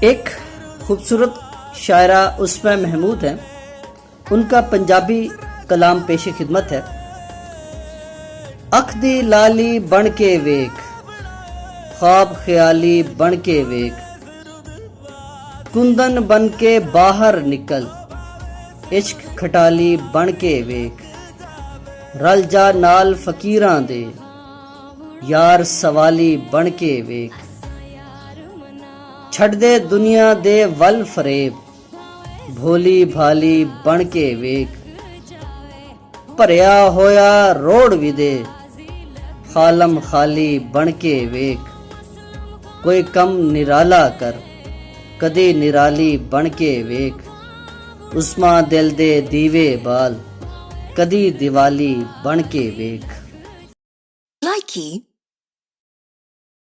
एक खूबसूरत शायरा उस्मा महमूद है, उनका पंजाबी कलाम पेश खिदमत है। अख दी लाली बन के वेख, ख्वाब ख्याली बन के वेख, कुंदन बन के बाहर निकल, इश्क खटाली बन के वेख, रल जा नाल फकीरां दे, यार सवाली बन के वेख, छड़ दे दुनिया दे वल फरेब, भोली भाली बन के वेख, भरिया होया रोड़ भी दे, खालम खाली बन के वेख, कोई कम निराला कर, कदी निराली बन के वेख, उस्मा दिल दे दीवे बाल, कदी दिवाली बन के वेख। Likey